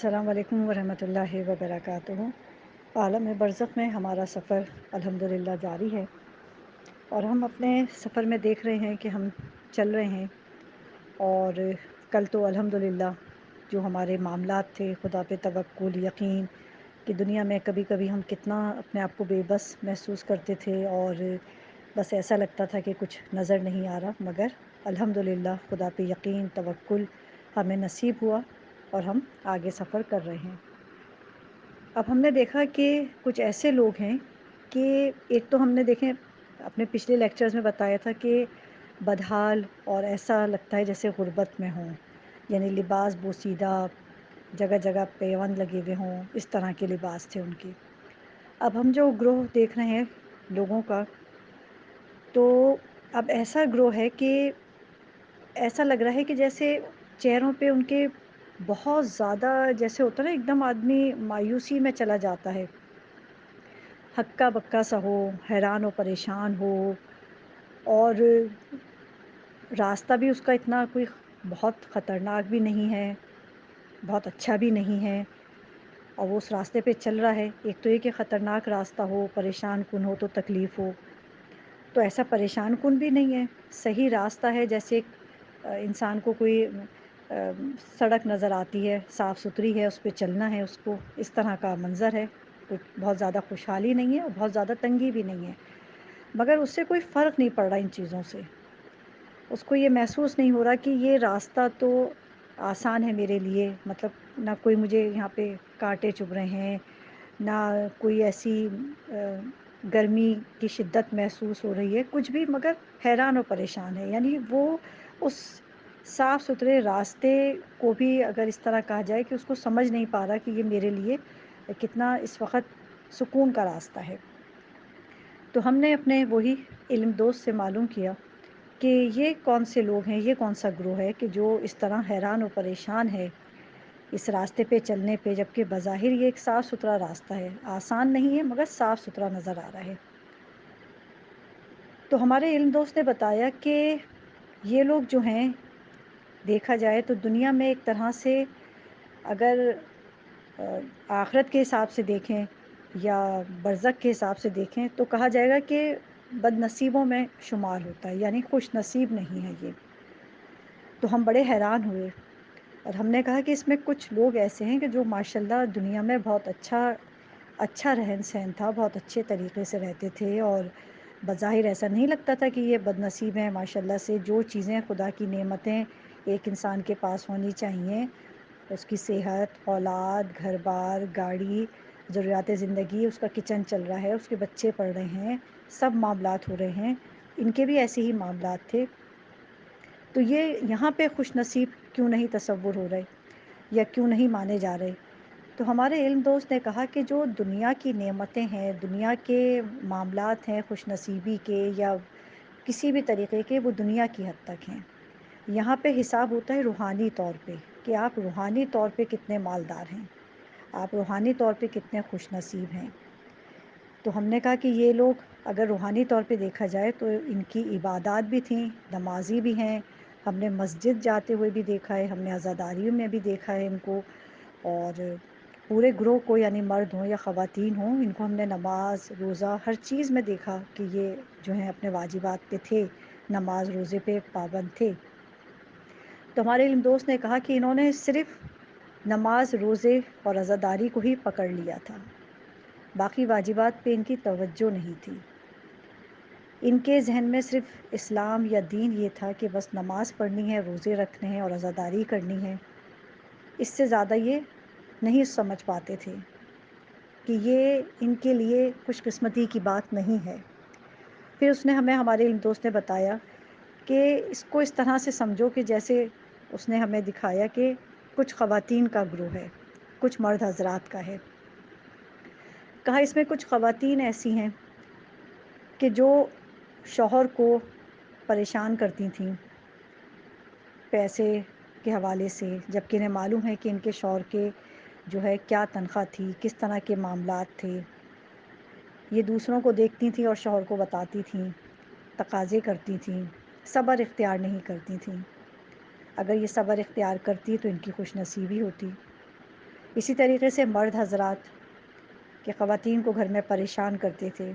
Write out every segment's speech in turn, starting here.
السلام علیکم ورحمۃ اللہ وبرکاتہ۔ عالم برزخ میں ہمارا سفر الحمدللہ جاری ہے، اور ہم اپنے سفر میں دیکھ رہے ہیں کہ ہم چل رہے ہیں۔ اور کل تو الحمدللہ جو ہمارے معاملات تھے، خدا پہ توکل، یقین کہ دنیا میں کبھی کبھی ہم کتنا اپنے آپ کو بے بس محسوس کرتے تھے، اور بس ایسا لگتا تھا کہ کچھ نظر نہیں آ رہا، مگر الحمدللہ خدا پہ یقین توکل ہمیں نصیب ہوا، اور ہم آگے سفر کر رہے ہیں۔ اب ہم نے دیکھا کہ کچھ ایسے لوگ ہیں کہ ایک تو ہم نے دیکھیں اپنے پچھلے لیکچرز میں بتایا تھا کہ بدحال اور ایسا لگتا ہے جیسے غربت میں ہوں، یعنی لباس بوسیدہ، جگہ جگہ پیوند لگے ہوئے ہوں، اس طرح کے لباس تھے ان کے۔ اب ہم جو گروہ دیکھ رہے ہیں لوگوں کا، تو اب ایسا گروہ ہے کہ ایسا لگ رہا ہے کہ جیسے چہروں پہ ان کے بہت زیادہ، جیسے ہوتا ہے نا، ایک دم آدمی مایوسی میں چلا جاتا ہے، ہکا بکا سا ہو، حیران و پریشان ہو، اور راستہ بھی اس کا اتنا کوئی بہت خطرناک بھی نہیں ہے، بہت اچھا بھی نہیں ہے، اور وہ اس راستے پہ چل رہا ہے۔ ایک تو یہ کہ خطرناک راستہ ہو، پریشان کن ہو، تو تکلیف ہو، تو ایسا پریشان کن بھی نہیں ہے، صحیح راستہ ہے، جیسے ایک انسان کو کوئی سڑک نظر آتی ہے، صاف ستھری ہے، اس پہ چلنا ہے اس کو، اس طرح کا منظر ہے، کچھ بہت زیادہ خوشحالی نہیں ہے اور بہت زیادہ تنگی بھی نہیں ہے، مگر اس سے کوئی فرق نہیں پڑ رہا ان چیزوں سے۔ اس کو یہ محسوس نہیں ہو رہا کہ یہ راستہ تو آسان ہے میرے لیے، مطلب نہ کوئی مجھے یہاں پہ کانٹے چبھ رہے ہیں، نہ کوئی ایسی گرمی کی شدت محسوس ہو رہی ہے، کچھ بھی، مگر حیران و پریشان ہے۔ یعنی وہ اس صاف ستھرے راستے کو بھی اگر اس طرح کہا جائے کہ اس کو سمجھ نہیں پا رہا کہ یہ میرے لیے کتنا اس وقت سکون کا راستہ ہے۔ تو ہم نے اپنے وہی علم دوست سے معلوم کیا کہ یہ کون سے لوگ ہیں، یہ کون سا گروہ ہے کہ جو اس طرح حیران و پریشان ہے اس راستے پہ چلنے پہ، جبکہ بظاہر یہ ایک صاف ستھرا راستہ ہے، آسان نہیں ہے مگر صاف ستھرا نظر آ رہا ہے۔ تو ہمارے علم دوست نے بتایا کہ یہ لوگ جو ہیں، دیکھا جائے تو دنیا میں ایک طرح سے اگر آ، آخرت کے حساب سے دیکھیں یا برزخ کے حساب سے دیکھیں تو کہا جائے گا کہ بد نصیبوں میں شمار ہوتا ہے، یعنی خوش نصیب نہیں ہے یہ۔ تو ہم بڑے حیران ہوئے، اور ہم نے کہا کہ اس میں کچھ لوگ ایسے ہیں کہ جو ماشاءاللہ دنیا میں بہت اچھا رہن سہن تھا، بہت اچھے طریقے سے رہتے تھے، اور بظاہر ایسا نہیں لگتا تھا کہ یہ بد نصیب ہیں۔ ماشاءاللہ سے جو چیزیں خدا کی نعمتیں ایک انسان کے پاس ہونی چاہیے، اس کی صحت، اولاد، گھر بار، گاڑی، ضروریات زندگی، اس کا کچن چل رہا ہے، اس کے بچے پڑھ رہے ہیں، سب معاملات ہو رہے ہیں، ان کے بھی ایسے ہی معاملات تھے۔ تو یہ یہاں پہ خوش نصیب کیوں نہیں تصور ہو رہے، یا کیوں نہیں مانے جا رہے؟ تو ہمارے علم دوست نے کہا کہ جو دنیا کی نعمتیں ہیں، دنیا کے معاملات ہیں خوش نصیبی کے یا کسی بھی طریقے کے، وہ دنیا کی حد تک ہیں۔ یہاں پہ حساب ہوتا ہے روحانی طور پہ، کہ آپ روحانی طور پہ کتنے مالدار ہیں، آپ روحانی طور پہ کتنے خوش نصیب ہیں۔ تو ہم نے کہا کہ یہ لوگ اگر روحانی طور پہ دیکھا جائے تو ان کی عبادات بھی تھیں، نمازی بھی ہیں، ہم نے مسجد جاتے ہوئے بھی دیکھا ہے، ہم نے عزاداریوں میں بھی دیکھا ہے ان کو، اور پورے گروہ کو، یعنی مرد ہوں یا خواتین ہوں، ان کو ہم نے نماز روزہ ہر چیز میں دیکھا کہ یہ جو ہیں اپنے واجبات پہ تھے، نماز روزے پہ پابند تھے۔ تو ہمارے علم دوست نے کہا کہ انہوں نے صرف نماز روزے اور عزاداری کو ہی پکڑ لیا تھا، باقی واجبات پہ ان کی توجہ نہیں تھی۔ ان کے ذہن میں صرف اسلام یا دین یہ تھا کہ بس نماز پڑھنی ہے، روزے رکھنے ہیں اور عزاداری کرنی ہے، اس سے زیادہ یہ نہیں سمجھ پاتے تھے کہ یہ ان کے لیے خوش قسمتی کی بات نہیں ہے۔ پھر اس نے ہمیں، ہمارے علم دوست نے بتایا کہ اس کو اس طرح سے سمجھو کہ جیسے اس نے ہمیں دکھایا کہ کچھ خواتین کا گروہ ہے، کچھ مرد حضرات کا ہے۔ کہا اس میں کچھ خواتین ایسی ہیں کہ جو شوہر کو پریشان کرتی تھیں پیسے کے حوالے سے، جبکہ انہیں معلوم ہے کہ ان کے شوہر کے جو ہے کیا تنخواہ تھی، کس طرح کے معاملات تھے۔ یہ دوسروں کو دیکھتی تھیں اور شوہر کو بتاتی تھیں، تقاضے کرتی تھیں، صبر اختیار نہیں کرتی تھیں۔ اگر یہ صبر اختیار کرتی تو ان کی خوش نصیبی ہوتی۔ اسی طریقے سے مرد حضرات کہ خواتین کو گھر میں پریشان کرتے تھے،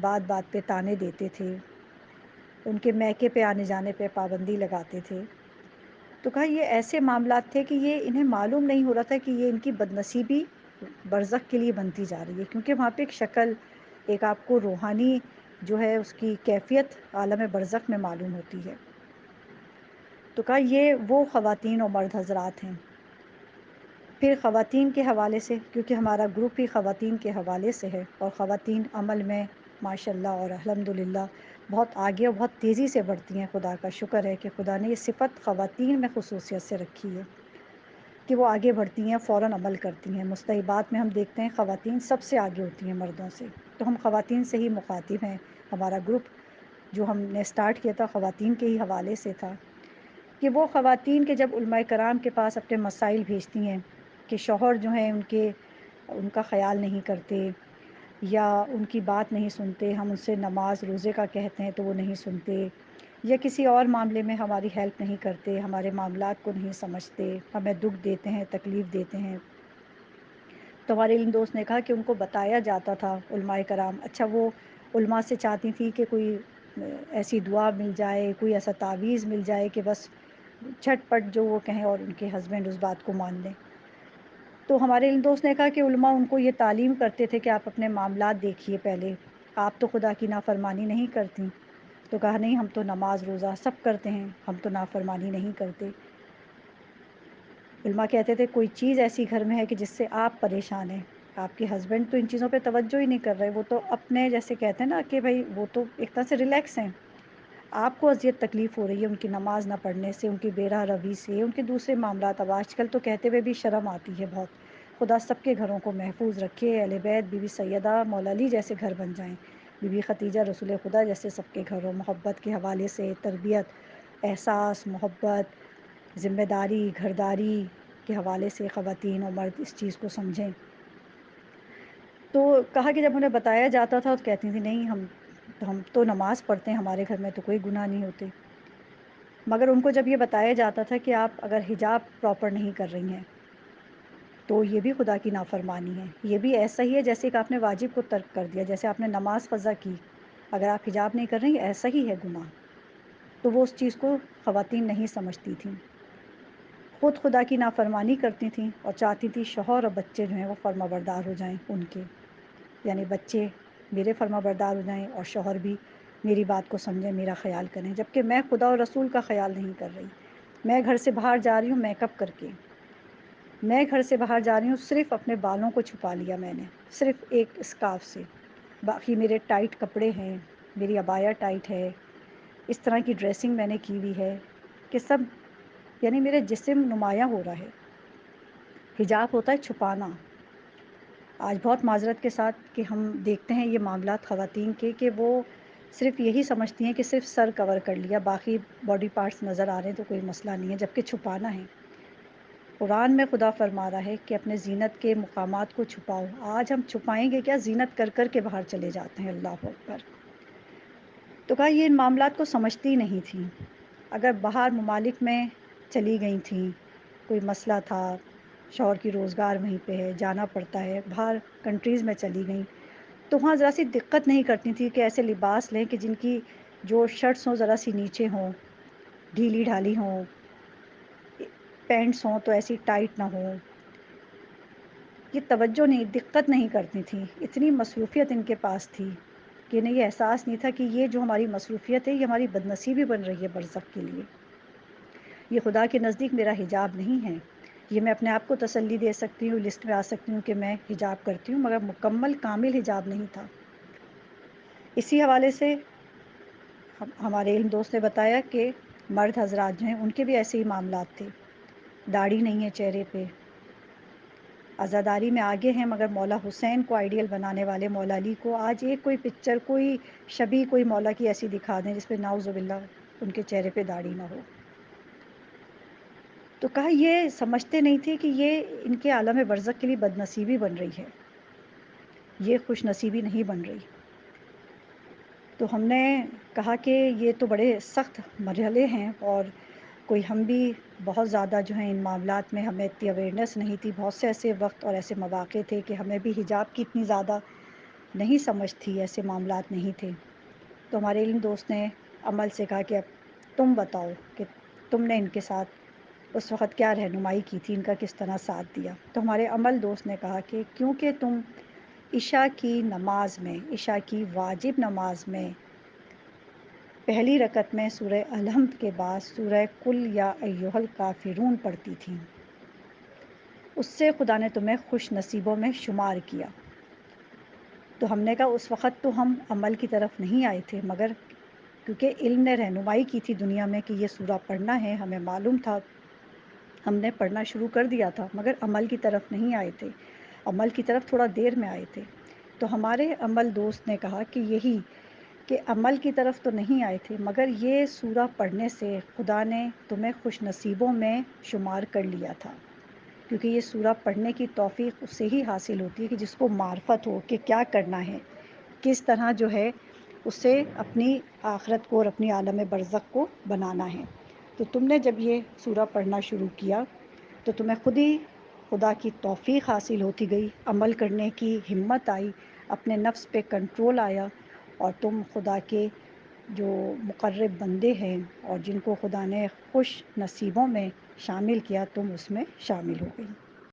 بات بات پہ طعنے دیتے تھے، ان کے میکے پہ آنے جانے پہ پابندی لگاتے تھے۔ تو کہا یہ ایسے معاملات تھے کہ یہ انہیں معلوم نہیں ہو رہا تھا کہ یہ ان کی بد نصیبی برزخ کے لیے بنتی جا رہی ہے، کیونکہ وہاں پہ ایک شکل، ایک آپ کو روحانی جو ہے اس کی کیفیت عالم برزخ میں معلوم ہوتی ہے۔ تو کہا یہ وہ خواتین اور مرد حضرات ہیں۔ پھر خواتین کے حوالے سے، کیونکہ ہمارا گروپ ہی خواتین کے حوالے سے ہے، اور خواتین عمل میں ماشاء اللہ اور الحمدللہ بہت آگے اور بہت تیزی سے بڑھتی ہیں۔ خدا کا شکر ہے کہ خدا نے یہ صفت خواتین میں خصوصیت سے رکھی ہے کہ وہ آگے بڑھتی ہیں، فوراً عمل کرتی ہیں۔ مستحبات میں ہم دیکھتے ہیں خواتین سب سے آگے ہوتی ہیں مردوں سے، تو ہم خواتین سے ہی مخاطب ہیں۔ ہمارا گروپ جو ہم نے سٹارٹ کیا تھا خواتین کے ہی حوالے سے تھا، کہ وہ خواتین کے جب علماء کرام کے پاس اپنے مسائل بھیجتی ہیں کہ شوہر جو ہیں ان کا خیال نہیں کرتے یا ان کی بات نہیں سنتے، ہم ان سے نماز روزے کا کہتے ہیں تو وہ نہیں سنتے، یا کسی اور معاملے میں ہماری ہیلپ نہیں کرتے، ہمارے معاملات کو نہیں سمجھتے، ہمیں دکھ دیتے ہیں، تکلیف دیتے ہیں، تو ہمارے علم دوست نے کہا کہ ان کو بتایا جاتا تھا علماء کرام، اچھا وہ علماء سے چاہتی تھی کہ کوئی ایسی دعا مل جائے، کوئی ایسا تعویذ مل جائے کہ بس جھٹ پٹ جو وہ کہیں اور ان کے ہسبینڈ اس بات کو مان لیں۔ تو ہمارے علم دوست نے کہا کہ علماء ان کو یہ تعلیم کرتے تھے کہ آپ اپنے معاملات دیکھیے پہلے، آپ تو خدا کی نافرمانی نہیں کرتی۔ تو کہا نہیں، ہم تو نماز روزہ سب کرتے ہیں، ہم تو نافرمانی نہیں کرتے۔ علماء کہتے تھے کوئی چیز ایسی گھر میں ہے کہ جس سے آپ پریشان ہیں، آپ کے ہسبینڈ تو ان چیزوں پہ توجہ ہی نہیں کر رہے، وہ تو اپنے جیسے کہتے ہیں نا کہ بھائی وہ تو ایک طرح سے ریلیکس ہیں، آپ کو اذیت تکلیف ہو رہی ہے ان کی نماز نہ پڑھنے سے، ان کی بے راہ روی سے، ان کے دوسرے معاملات۔ اب آج کل تو کہتے ہوئے بھی شرم آتی ہے بہت۔ خدا سب کے گھروں کو محفوظ رکھے، اہل بیت، بی بی سیدہ مولا علی جیسے گھر بن جائیں، بی بی خدیجہ رسول خدا جیسے سب کے گھروں، محبت کے حوالے سے، تربیت، احساس، محبت، ذمہ داری، گھرداری کے حوالے سے خواتین اور مرد اس چیز کو سمجھیں۔ تو کہا کہ جب انہیں بتایا جاتا تھا تو کہتی تھی نہیں، ہم تو نماز پڑھتے ہیں، ہمارے گھر میں تو کوئی گناہ نہیں ہوتے۔ مگر ان کو جب یہ بتایا جاتا تھا کہ آپ اگر حجاب پراپر نہیں کر رہی ہیں تو یہ بھی خدا کی نافرمانی ہے، یہ بھی ایسا ہی ہے جیسے کہ آپ نے واجب کو ترک کر دیا، جیسے آپ نے نماز قضا کی، اگر آپ حجاب نہیں کر رہی ایسا ہی ہے گناہ۔ تو وہ اس چیز کو خواتین نہیں سمجھتی تھیں، خود خدا کی نافرمانی کرتی تھیں اور چاہتی تھی شوہر اور بچے جو ہیں وہ فرما بردار ہو جائیں ان کے، یعنی بچے میرے فرما بردار ہو جائیں اور شوہر بھی میری بات کو سمجھیں، میرا خیال کریں، جبکہ میں خدا اور رسول کا خیال نہیں کر رہی۔ میں گھر سے باہر جا رہی ہوں میک اپ کر کے، میں گھر سے باہر جا رہی ہوں صرف اپنے بالوں کو چھپا لیا میں نے، صرف ایک اسکارف سے، باقی میرے ٹائٹ کپڑے ہیں، میری عبایا ٹائٹ ہے، اس طرح کی ڈریسنگ میں نے کی ہوئی ہے کہ سب یعنی میرے جسم نمایاں ہو رہا ہے۔ حجاب ہوتا ہے چھپانا۔ آج بہت معذرت کے ساتھ کہ ہم دیکھتے ہیں یہ معاملات خواتین کے کہ وہ صرف یہی سمجھتی ہیں کہ صرف سر کور کر لیا، باقی باڈی پارٹس نظر آ رہے ہیں تو کوئی مسئلہ نہیں ہے، جبکہ چھپانا ہے۔ قرآن میں خدا فرما رہا ہے کہ اپنے زینت کے مقامات کو چھپاؤ۔ آج ہم چھپائیں گے کیا؟ زینت کر کر کے باہر چلے جاتے ہیں، اللہ اکبر۔ تو کہا یہ ان معاملات کو سمجھتی نہیں تھیں۔ اگر باہر ممالک میں چلی گئی تھیں، کوئی مسئلہ تھا، شوہر کی روزگار وہیں پہ ہے، جانا پڑتا ہے، باہر کنٹریز میں چلی گئیں تو وہاں ذرا سی دقت نہیں کرتی تھی کہ ایسے لباس لیں کہ جن کی جو شرٹس ہوں ذرا سی نیچے ہوں، ڈھیلی ڈھالی ہوں، پینٹس ہوں تو ایسی ٹائٹ نہ ہوں۔ یہ توجہ نہیں، دقت نہیں کرتی تھیں، اتنی مصروفیت ان کے پاس تھی کہ انہیں یہ احساس نہیں تھا کہ یہ جو ہماری مصروفیت ہے یہ ہماری بدنصیبی بن رہی ہے برزخ کے لیے۔ یہ خدا کے نزدیک میرا حجاب نہیں ہے، یہ میں اپنے آپ کو تسلی دے سکتی ہوں، لسٹ میں آ سکتی ہوں کہ میں حجاب کرتی ہوں، مگر مکمل کامل حجاب نہیں تھا۔ اسی حوالے سے ہمارے علم دوست نے بتایا کہ مرد حضرات جو ہیں ان کے بھی ایسے ہی معاملات تھے، داڑھی نہیں ہے چہرے پہ، عزاداری میں آگے ہیں، مگر مولا حسین کو آئیڈیل بنانے والے مولا علی کو آج ایک کوئی پکچر، کوئی شبیہ کوئی مولا کی ایسی دکھا دیں جس پہ نعوذ باللہ ان کے چہرے پہ داڑھی نہ ہو۔ تو کہا یہ سمجھتے نہیں تھے کہ یہ ان کے عالم برزخ کے لیے بد نصیبی بن رہی ہے، یہ خوش نصیبی نہیں بن رہی۔ تو ہم نے کہا کہ یہ تو بڑے سخت مرحلے ہیں اور کوئی ہم بھی بہت زیادہ جو ہیں ان معاملات میں ہمیں اتنی اویئرنیس نہیں تھی، بہت سے ایسے وقت اور ایسے مواقع تھے کہ ہمیں بھی حجاب کی اتنی زیادہ نہیں سمجھ تھی، ایسے معاملات نہیں تھے۔ تو ہمارے علم دوست نے عمل سے کہا کہ اب تم بتاؤ کہ تم نے ان کے ساتھ اس وقت کیا رہنمائی کی تھی، ان کا کس طرح ساتھ دیا۔ تو ہمارے عمل دوست نے کہا کہ کیونکہ تم عشاء کی نماز میں، عشاء کی واجب نماز میں پہلی رکعت میں سورہ الحمد کے بعد سورہ قل یا ایھا الکافرون پڑھتی تھیں، اس سے خدا نے تمہیں خوش نصیبوں میں شمار کیا۔ تو ہم نے کہا اس وقت تو ہم عمل کی طرف نہیں آئے تھے، مگر کیونکہ علم نے رہنمائی کی تھی دنیا میں کہ یہ سورہ پڑھنا ہے، ہمیں معلوم تھا، ہم نے پڑھنا شروع کر دیا تھا، مگر عمل کی طرف نہیں آئے تھے، عمل کی طرف تھوڑا دیر میں آئے تھے۔ تو ہمارے عمل دوست نے کہا کہ یہی کہ عمل کی طرف تو نہیں آئے تھے، مگر یہ سورہ پڑھنے سے خدا نے تمہیں خوش نصیبوں میں شمار کر لیا تھا، کیونکہ یہ سورہ پڑھنے کی توفیق اس سے ہی حاصل ہوتی ہے کہ جس کو معرفت ہو کہ کیا کرنا ہے، کس طرح جو ہے اس سے اپنی آخرت کو اور اپنی عالم برزخ کو بنانا ہے۔ تو تم نے جب یہ سورہ پڑھنا شروع کیا تو تمہیں خود ہی خدا کی توفیق حاصل ہوتی گئی، عمل کرنے کی ہمت آئی، اپنے نفس پہ کنٹرول آیا، اور تم خدا کے جو مقرب بندے ہیں اور جن کو خدا نے خوش نصیبوں میں شامل کیا، تم اس میں شامل ہو گئی۔